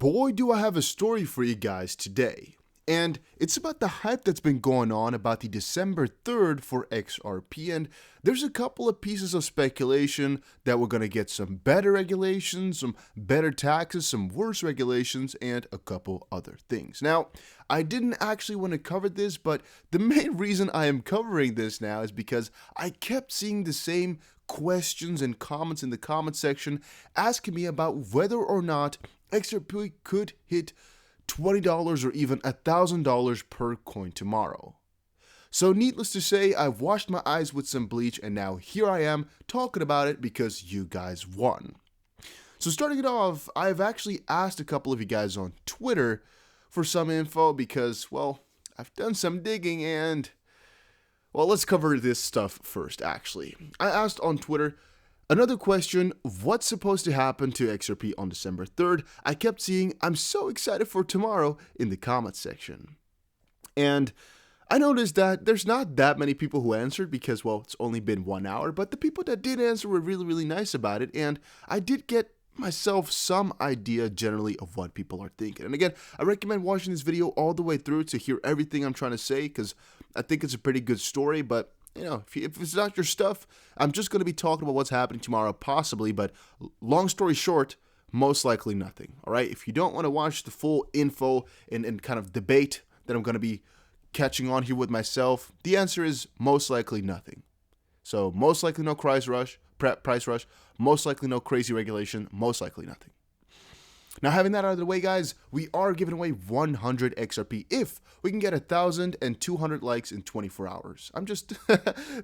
Boy, do I have a story for you guys today. And it's about the hype that's been going on about the December 3rd for XRP. And there's a couple of pieces of speculation that we're going to get some better regulations, some better taxes, some worse regulations, and a couple other things. Now, I didn't actually want to cover this, but the main reason I am covering this now is because I kept seeing the same questions and comments in the comment section asking me about whether or not XRP could hit $20 or even $1,000 per coin tomorrow. So needless to say, I've washed my eyes with some bleach and now here I am talking about it because you guys won. So starting it off, I've actually asked a couple of you guys on Twitter for some info because, well, I've done some digging and, well, let's cover this stuff first actually. I asked on Twitter, another question, what's supposed to happen to XRP on December 3rd? I kept seeing, I'm so excited for tomorrow in the comments section. And I noticed that there's not that many people who answered because, well, it's only been 1 hour, but the people that did answer were really, really nice about it. And I did get myself some idea generally of what people are thinking. And again, I recommend watching this video all the way through to hear everything I'm trying to say because I think it's a pretty good story, but you know, if it's not your stuff, I'm just going to be talking about what's happening tomorrow, possibly, but long story short, most likely nothing, all right? If you don't want to watch the full info and kind of debate that I'm going to be catching on here with myself, the answer is most likely nothing. So most likely no price rush, most likely no crazy regulation, most likely nothing. Now, having that out of the way, guys, we are giving away 100 XRP if we can get 1,200 likes in 24 hours. I'm just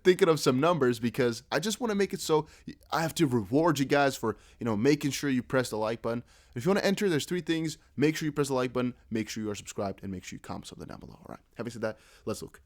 thinking of some numbers because I just want to make it so I have to reward you guys for, making sure you press the like button. If you want to enter, there's 3 things. Make sure you press the like button, make sure you are subscribed, and make sure you comment something down below. All right. Having said that, let's look.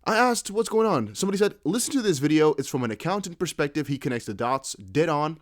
I asked, what's going on? Somebody said, listen to this video. It's from an accountant perspective. He connects the dots dead on.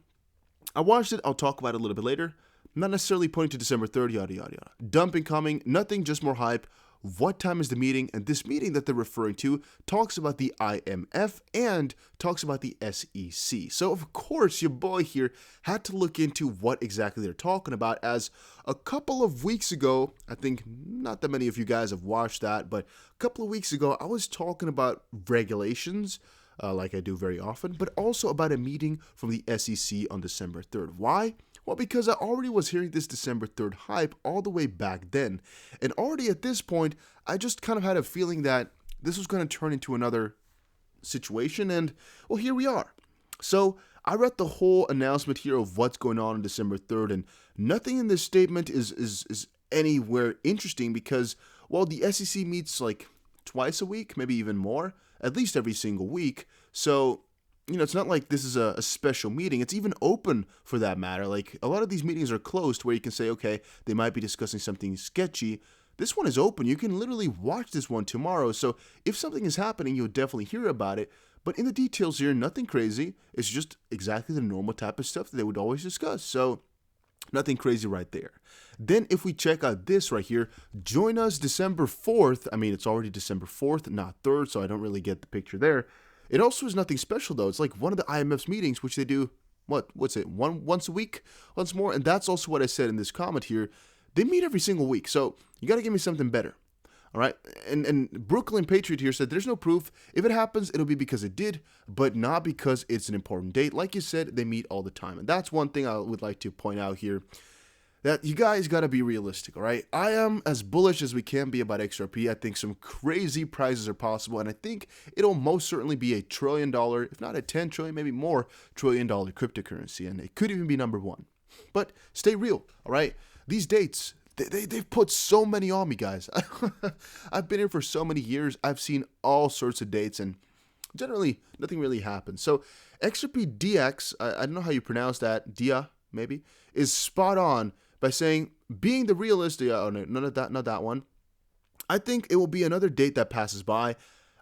I watched it. I'll talk about it a little bit later. Not necessarily pointing to December 3rd, yada, yada, yada. Dumping coming, nothing, just more hype. What time is the meeting? And this meeting that they're referring to talks about the IMF and talks about the SEC. So, of course, your boy here had to look into what exactly they're talking about, as a couple of weeks ago, I think not that many of you guys have watched that, but a couple of weeks ago, I was talking about regulations, like I do very often, but also about a meeting from the SEC on December 3rd. Why? Well, because I already was hearing this December 3rd hype all the way back then. And already at this point, I just kind of had a feeling that this was going to turn into another situation. And, well, here we are. So I read the whole announcement here of what's going on December 3rd. And nothing in this statement is anywhere interesting because, well, the SEC meets like twice a week, maybe even more, at least every single week. So it's not like this is a special meeting. It's even open for that matter. Like, a lot of these meetings are closed where you can say, okay, they might be discussing something sketchy. This one is open. You can literally watch this one tomorrow. So if something is happening, you'll definitely hear about it. But in the details here, nothing crazy. It's just exactly the normal type of stuff that they would always discuss. So nothing crazy right there. Then if we check out this right here, join us December 4th. I mean, it's already December 4th, not 3rd, so I don't really get the picture there. It also is nothing special, though. It's like one of the IMF's meetings, which they do, once a week, once more. And that's also what I said in this comment here. They meet every single week, so you got to give me something better. All right? And Brooklyn Patriot here said, there's no proof. If it happens, it'll be because it did, but not because it's an important date. Like you said, they meet all the time. And that's one thing I would like to point out here, that you guys got to be realistic, all right? I am as bullish as we can be about XRP. I think some crazy prizes are possible, and I think it'll most certainly be $1 trillion, if not a 10 trillion, maybe more $1 trillion cryptocurrency, and it could even be number 1. But stay real, all right? These dates, they've put so many on me, guys. I've been here for so many years. I've seen all sorts of dates, and generally, nothing really happens. So XRP DX, I don't know how you pronounce that, DIA, maybe, is spot on by saying, being the realist, oh no, not that one. I think it will be another date that passes by.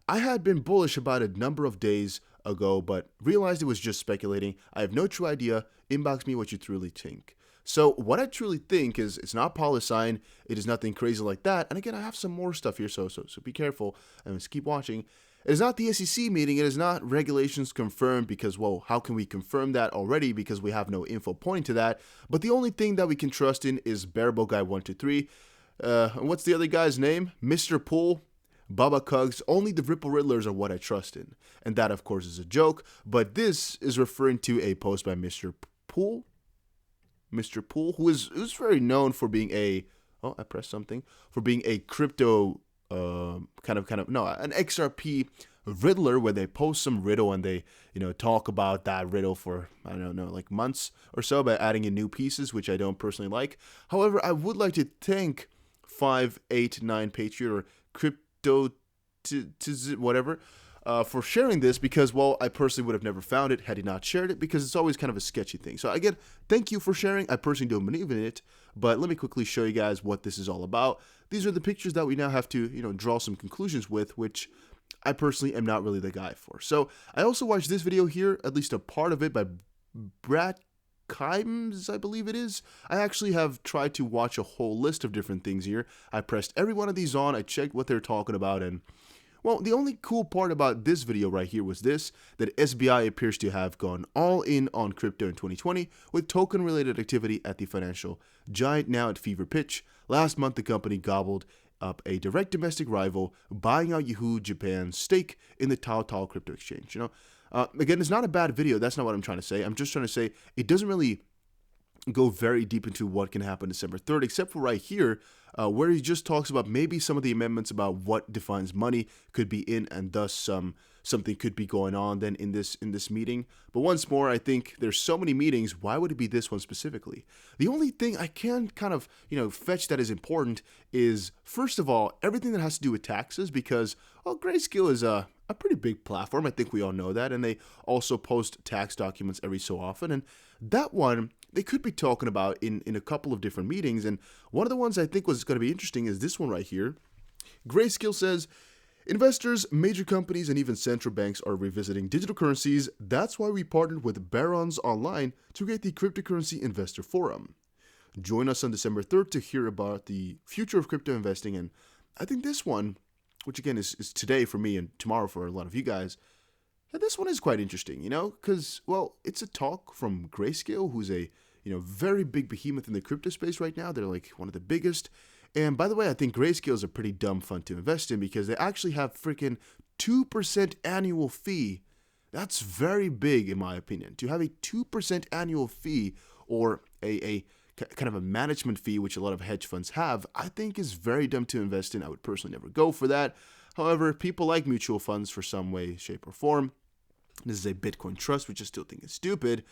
I had been bullish about a number of days ago, but realized it was just speculating. I have no true idea. Inbox me what you truly think. So what I truly think is it's not PoliSign. It is nothing crazy like that. And again, I have some more stuff here, so be careful and just keep watching. It is not the SEC meeting. It is not regulations confirmed because, well, how can we confirm that already because we have no info pointing to that? But the only thing that we can trust in is Bearable Guy 123. What's the other guy's name? Mr. Pool, Baba Cugs. Only the Ripple Riddlers are what I trust in. And that, of course, is a joke. But this is referring to a post by Mr. Pool. Mr. Pool, who's very known for being a... Oh, I pressed something. For being a crypto... an XRP riddler where they post some riddle and they, talk about that riddle for, I don't know, like months or so by adding in new pieces, which I don't personally like. However, I would like to thank 589 Patriot or Crypto whatever for sharing this because, well, I personally would have never found it had he not shared it because it's always kind of a sketchy thing. So again, thank you for sharing. I personally don't believe in it, but let me quickly show you guys what this is all about. These are the pictures that we now have to, draw some conclusions with, which I personally am not really the guy for. So I also watched this video here, at least a part of it by Brad Kimes, I believe it is. I actually have tried to watch a whole list of different things here. I pressed every one of these on, I checked what they're talking about, and well, the only cool part about this video right here was this, that SBI appears to have gone all in on crypto in 2020 with token-related activity at the financial giant now at fever pitch. Last month, the company gobbled up a direct domestic rival, buying out Yahoo Japan's stake in the Taotao crypto exchange. Again, it's not a bad video. That's not what I'm trying to say. I'm just trying to say it doesn't really go very deep into what can happen December 3rd, except for right here, where he just talks about maybe some of the amendments about what defines money could be in, and thus something could be going on then in this meeting. But once more, I think there's so many meetings. Why would it be this one specifically? The only thing I can kind of fetch that is important is, first of all, everything that has to do with taxes, because Grayscale is a pretty big platform. I think we all know that, and they also post tax documents every so often, and that one they could be talking about in a couple of different meetings. And one of the ones I think was going to be interesting is this one right here. Grayscale says, investors, major companies, and even central banks are revisiting digital currencies. That's why we partnered with Barons Online to create the Cryptocurrency Investor Forum. Join us on December 3rd to hear about the future of crypto investing. And I think this one, which again is today for me and tomorrow for a lot of you guys, this one is quite interesting, because, well, it's a talk from Grayscale, who's a, very big behemoth in the crypto space right now. They're like one of the biggest. And by the way, I think Grayscale is a pretty dumb fund to invest in because they actually have freaking 2% annual fee. That's very big in my opinion. To have a 2% annual fee or a kind of a management fee, which a lot of hedge funds have, I think is very dumb to invest in. I would personally never go for that. However, people like mutual funds for some way, shape, or form. This is a Bitcoin trust, which I still think is stupid.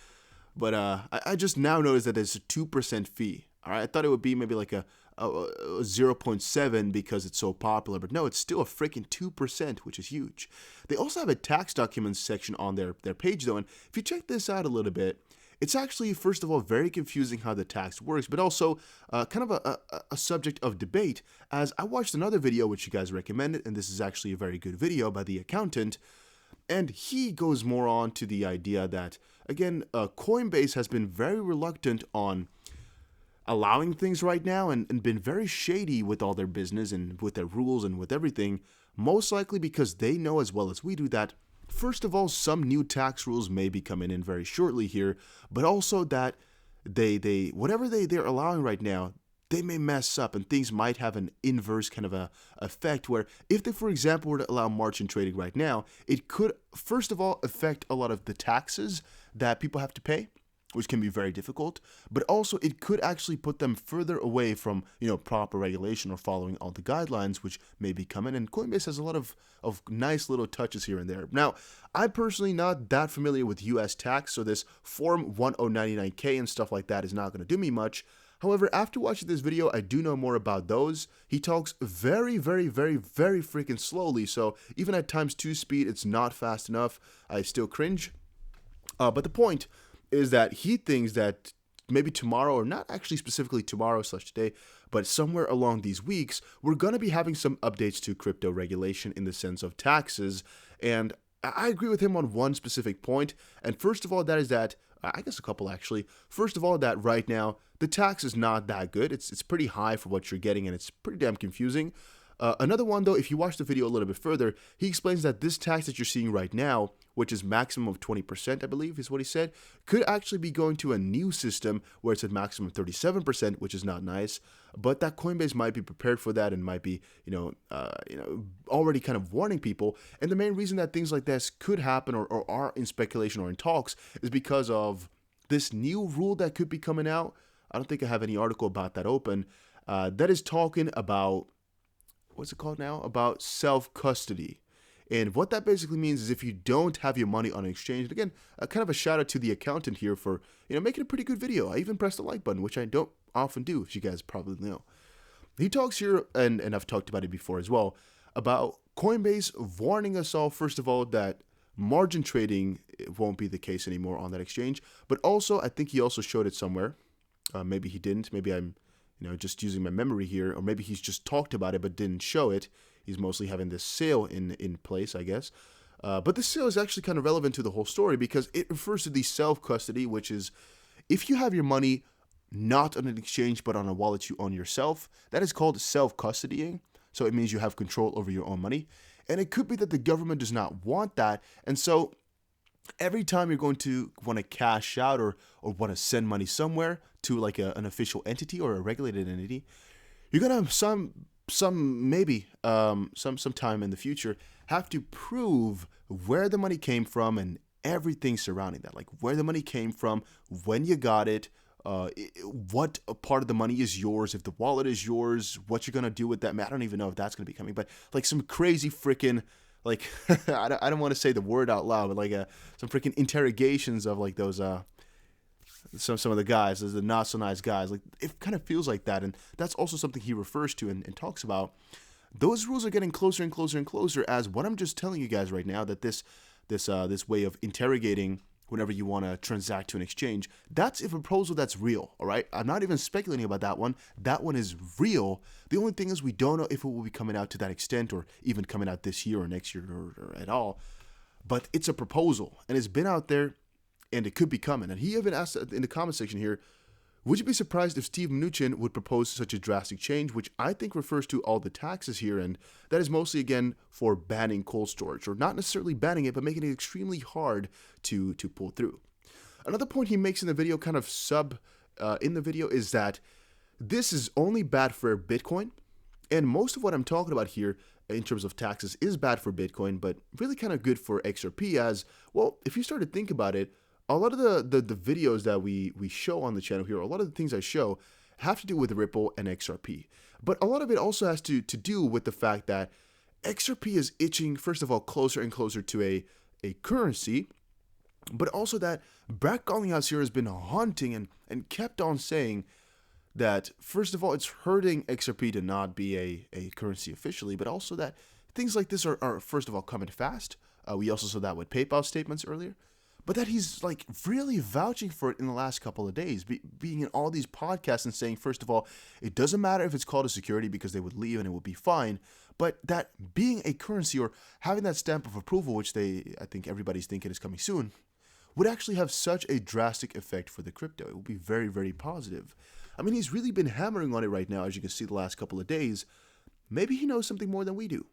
But I just now noticed that there's a 2% fee. All right, I thought it would be maybe like a 0.7 because it's so popular. But no, it's still a freaking 2%, which is huge. They also have a tax documents section on their page, though. And if you check this out a little bit, it's actually, first of all, very confusing how the tax works, but also kind of a subject of debate, as I watched another video which you guys recommended, and this is actually a very good video by the accountant, and he goes more on to the idea that, again, Coinbase has been very reluctant on allowing things right now and been very shady with all their business and with their rules and with everything, most likely because they know as well as we do that, first of all, some new tax rules may be coming in very shortly here, but also that they whatever they're allowing right now, they may mess up and things might have an inverse kind of a effect where if they, for example, were to allow margin trading right now, it could, first of all, affect a lot of the taxes that people have to pay, which can be very difficult, but also it could actually put them further away from, proper regulation or following all the guidelines, which may be coming. And Coinbase has a lot of nice little touches here and there. Now, I'm personally not that familiar with US tax, so this Form 1099K and stuff like that is not going to do me much. However, after watching this video, I do know more about those. He talks very, very, very, very freaking slowly, so even at times 2 speed, it's not fast enough. I still cringe. But the point is that he thinks that maybe tomorrow, or not actually specifically tomorrow/today, but somewhere along these weeks, we're going to be having some updates to crypto regulation in the sense of taxes. And I agree with him on one specific point. And first of all, that is that, I guess a couple actually. First of all, that right now, the tax is not that good. It's pretty high for what you're getting, and it's pretty damn confusing. Another one, though, if you watch the video a little bit further, he explains that this tax that you're seeing right now, which is maximum of 20%, I believe is what he said, could actually be going to a new system where it's at maximum 37%, which is not nice. But that Coinbase might be prepared for that and might be, already kind of warning people. And the main reason that things like this could happen or are in speculation or in talks is because of this new rule that could be coming out. I don't think I have any article about that open. That is talking about, what's it called now? About self-custody. And what that basically means is if you don't have your money on an exchange, and again, kind of a shout out to the accountant here for, making a pretty good video. I even pressed the like button, which I don't often do, as you guys probably know. He talks here, and I've talked about it before as well, about Coinbase warning us all, first of all, that margin trading won't be the case anymore on that exchange. But also, I think he also showed it somewhere. Maybe he didn't. Maybe I'm just using my memory here, or maybe he's just talked about it but didn't show it. He's mostly having this sale in place, I guess. But this sale is actually kind of relevant to the whole story because it refers to the self-custody, which is if you have your money not on an exchange but on a wallet you own yourself, that is called self-custodying. So it means you have control over your own money. And it could be that the government does not want that. And so every time you're going to want to cash out or want to send money somewhere to like an official entity or a regulated entity, you're going to have some time in the future have to prove where the money came from and everything surrounding that, like where the money came from, when you got it, what part of the money is yours, if the wallet is yours, what you're going to do with that. I don't even know if that's going to be coming, but like some crazy freaking, like, I don't want to say the word out loud, but like some freaking interrogations of like those, some of the guys, the not so nice guys, like it kind of feels like that. And that's also something he refers to and talks about. Those rules are getting closer and closer and closer as what I'm just telling you guys right now, that this way of interrogating whenever you want to transact to an exchange, that's a proposal that's real, all right? I'm not even speculating about that one. That one is real. The only thing is we don't know if it will be coming out to that extent or even coming out this year or next year or at all. But it's a proposal, and it's been out there, and it could be coming. And he even asked in the comment section here, would you be surprised if Steve Mnuchin would propose such a drastic change, which I think refers to all the taxes here, and that is mostly, again, for banning cold storage, or not necessarily banning it, but making it extremely hard to pull through. Another point he makes in the video, kind of in the video, is that this is only bad for Bitcoin, and most of what I'm talking about here in terms of taxes is bad for Bitcoin, but really kind of good for XRP as, well, if you start to think about it, a lot of the videos that we show on the channel here, a lot of the things I show have to do with Ripple and XRP. But a lot of it also has to do with the fact that XRP is itching, first of all, closer and closer to a currency, but also that Brad Garlinghouse here has been haunting and kept on saying that, first of all, it's hurting XRP to not be a currency officially, but also that things like this are first of all, coming fast. We also saw that with PayPal statements earlier. But that he's like really vouching for it in the last couple of days, being in all these podcasts and saying, first of all, it doesn't matter if it's called a security because they would leave and it would be fine. But that being a currency or having that stamp of approval, which I think everybody's thinking is coming soon, would actually have such a drastic effect for the crypto. It would be very, very positive. I mean, he's really been hammering on it right now, as you can see the last couple of days. Maybe he knows something more than we do.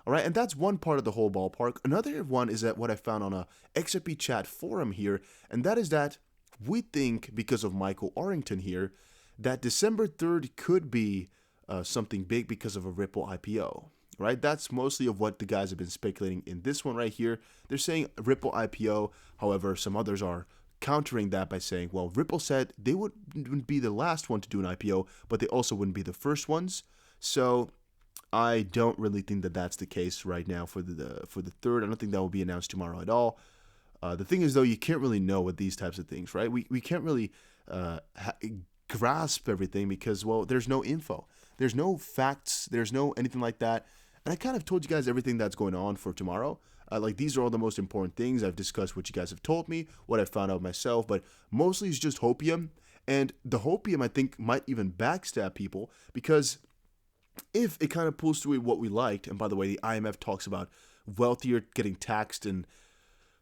All right, and that's one part of the whole ballpark. Another one is that what I found on a XRP chat forum here, and that is that we think, because of Michael Arrington here, that December 3rd could be something big because of a Ripple IPO, right? That's mostly of what the guys have been speculating in this one right here. They're saying Ripple IPO, however, some others are countering that by saying, well, Ripple said they wouldn't be the last one to do an IPO, but they also wouldn't be the first ones. So I don't really think that that's the case right now for the third. I don't think that will be announced tomorrow at all. The thing is, though, you can't really know with these types of things, right? We can't really grasp everything because, well, there's no info. There's no facts. There's no anything like that. And I kind of told you guys everything that's going on for tomorrow. Like, these are all the most important things. I've discussed what you guys have told me, what I found out myself, but mostly it's just hopium. And the hopium, I think, might even backstab people because if it kind of pulls through what we liked, and by the way, the IMF talks about wealthier getting taxed and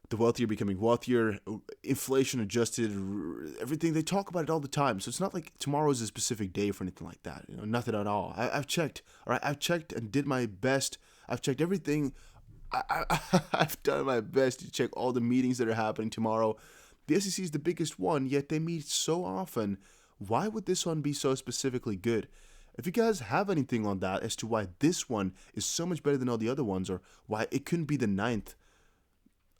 the wealthier becoming wealthier, inflation adjusted, everything. They talk about it all the time. So it's not like tomorrow is a specific day for anything like that. Nothing at all. I've checked. All right, I've checked and did my best. I've checked everything. I've done my best to check all the meetings that are happening tomorrow. The SEC is the biggest one, yet they meet so often. Why would this one be so specifically good? If you guys have anything on that as to why this one is so much better than all the other ones, or why it couldn't be the 9th,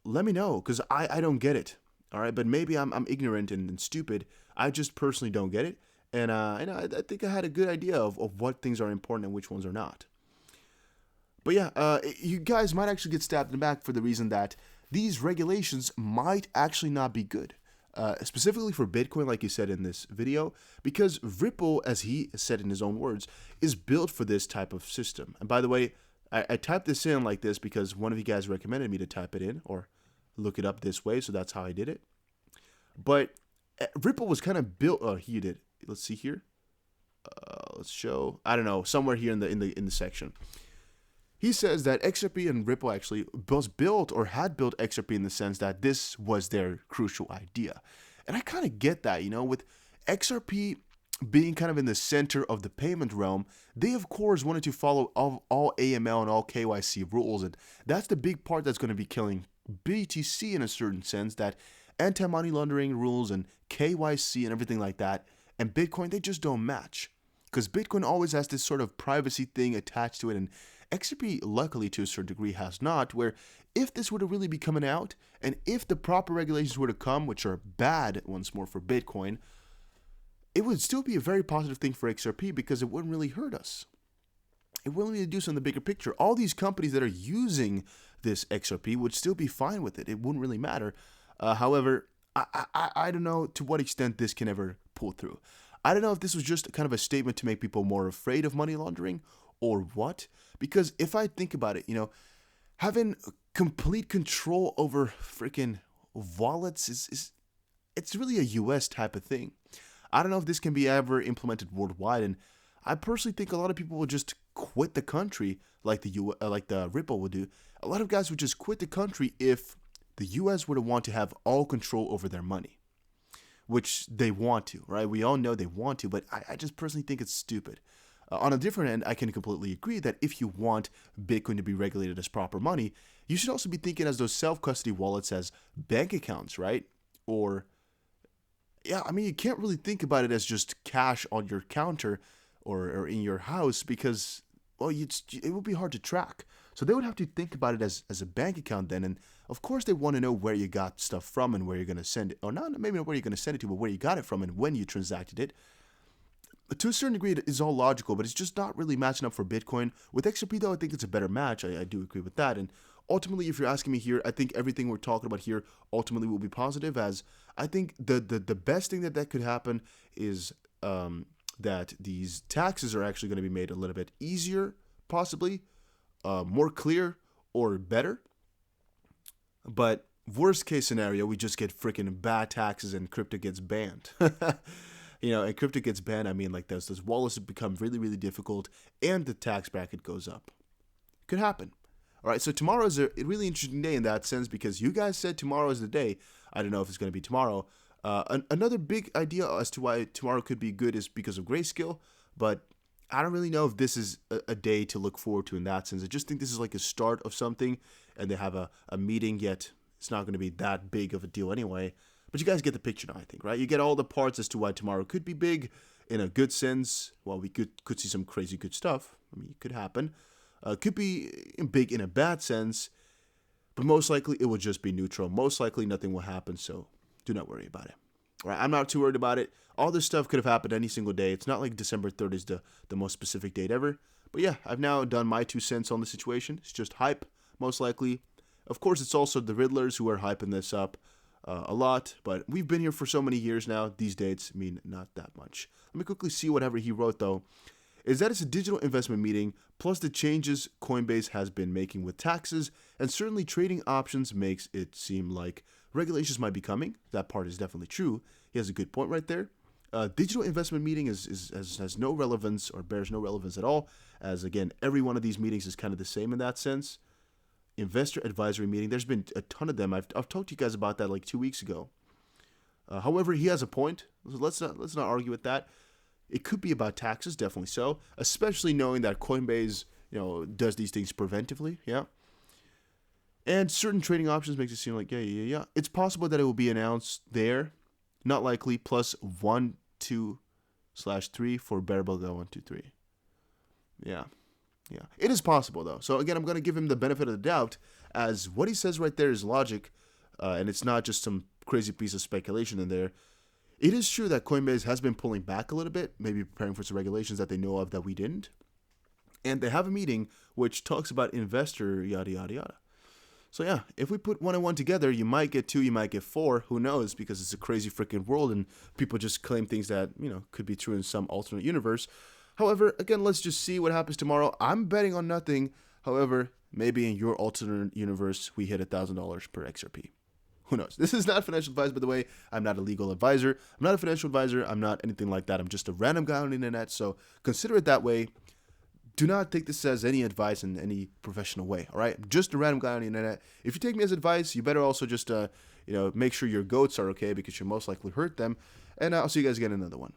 let me know, because I don't get it. All right, but maybe I'm ignorant and stupid. I just personally don't get it. And I think I had a good idea of what things are important and which ones are not. But yeah, you guys might actually get stabbed in the back for the reason that these regulations might actually not be good. Specifically for Bitcoin, like he said in this video, because Ripple, as he said in his own words, is built for this type of system. And by the way, I typed this in like this because one of you guys recommended me to type it in or look it up this way, so that's how I did it. But Ripple was kind of built. He did. Let's see here. Let's show. I don't know, somewhere here in the section. He says that XRP and Ripple actually was built or had built XRP in the sense that this was their crucial idea. And I kind of get that, with XRP being kind of in the center of the payment realm, they of course wanted to follow all AML and all KYC rules. And that's the big part that's going to be killing BTC in a certain sense, that anti-money laundering rules and KYC and everything like that. And Bitcoin, they just don't match. Because Bitcoin always has this sort of privacy thing attached to it, and XRP, luckily to a certain degree, has not, where if this were to really be coming out, and if the proper regulations were to come, which are bad, once more, for Bitcoin, it would still be a very positive thing for XRP because it wouldn't really hurt us. It wouldn't really do something in the bigger picture. All these companies that are using this XRP would still be fine with it. It wouldn't really matter. However, I don't know to what extent this can ever pull through. I don't know if this was just kind of a statement to make people more afraid of money laundering or what. Because if I think about it, having complete control over freaking wallets it's really a US type of thing. I don't know if this can be ever implemented worldwide, and I personally think a lot of people will just quit the country like the Ripple would do. A lot of guys would just quit the country if the US were to want to have all control over their money, which they want to, right? We all know they want to, but I just personally think it's stupid. On a different end, I can completely agree that if you want Bitcoin to be regulated as proper money, you should also be thinking as those self-custody wallets as bank accounts, right? Or, yeah, I mean, you can't really think about it as just cash on your counter or in your house because, well, it would be hard to track. So they would have to think about it as a bank account then. And of course, they want to know where you got stuff from and where you're going to send it. Or not maybe not where you're going to send it to, but where you got it from and when you transacted it. To a certain degree, it is all logical, but it's just not really matching up for Bitcoin. With XRP, though, I think it's a better match. I do agree with that. And ultimately, if you're asking me here, I think everything we're talking about here ultimately will be positive, as I think the best thing that could happen is that these taxes are actually going to be made a little bit easier, possibly, more clear, or better. But worst case scenario, we just get freaking bad taxes and crypto gets banned. And crypto gets banned, I mean, like those wallets become really, really difficult and the tax bracket goes up. Could happen. All right, so tomorrow is a really interesting day in that sense because you guys said tomorrow is the day. I don't know if it's going to be tomorrow. Another big idea as to why tomorrow could be good is because of Grayscale, but I don't really know if this is a day to look forward to in that sense. I just think this is like a start of something, and they have a meeting, yet it's not going to be that big of a deal anyway. But you guys get the picture now, I think, right? You get all the parts as to why tomorrow could be big in a good sense. Well, we could see some crazy good stuff. I mean, it could happen. Could be big in a bad sense, but most likely it will just be neutral. Most likely nothing will happen, so do not worry about it. All right, I'm not too worried about it. All this stuff could have happened any single day. It's not like December 3rd is the most specific date ever. But yeah, I've now done my 2 cents on the situation. It's just hype, most likely. Of course, it's also the Riddlers who are hyping this up a lot, but we've been here for so many years now. These dates mean not that much. Let me quickly see whatever he wrote, though. Is that it's a digital investment meeting, plus the changes Coinbase has been making with taxes, and certainly trading options makes it seem like regulations might be coming. That part is definitely true. He has a good point right there. Digital investment meeting has no relevance or bears no relevance at all, as again, every one of these meetings is kind of the same in that sense. investor advisory meeting. There's been a ton of them. I've talked to you guys about that like 2 weeks ago. However, he has a point. So let's not argue with that. It could be about taxes, definitely so, especially knowing that Coinbase, does these things preventively, yeah. And certain trading options makes it seem like, yeah. It's possible that it will be announced there, not likely, plus 1, 2/3 for Bearbelga 1, 2, 3. Yeah. It is possible, though. So, again, I'm going to give him the benefit of the doubt, as what he says right there is logic, and it's not just some crazy piece of speculation in there. It is true that Coinbase has been pulling back a little bit, maybe preparing for some regulations that they know of that we didn't. And they have a meeting which talks about investor yada, yada, yada. So yeah, if we put 1 and 1 together, you might get 2, you might get 4, who knows, because it's a crazy freaking world and people just claim things that, could be true in some alternate universe. However, again, let's just see what happens tomorrow. I'm betting on nothing. However, maybe in your alternate universe, we hit $1,000 per XRP. Who knows? This is not financial advice, by the way. I'm not a legal advisor. I'm not a financial advisor. I'm not anything like that. I'm just a random guy on the internet. So consider it that way. Do not take this as any advice in any professional way. All right? I'm just a random guy on the internet. If you take me as advice, you better also just, make sure your goats are okay, because you'll most likely hurt them. And I'll see you guys again in another one.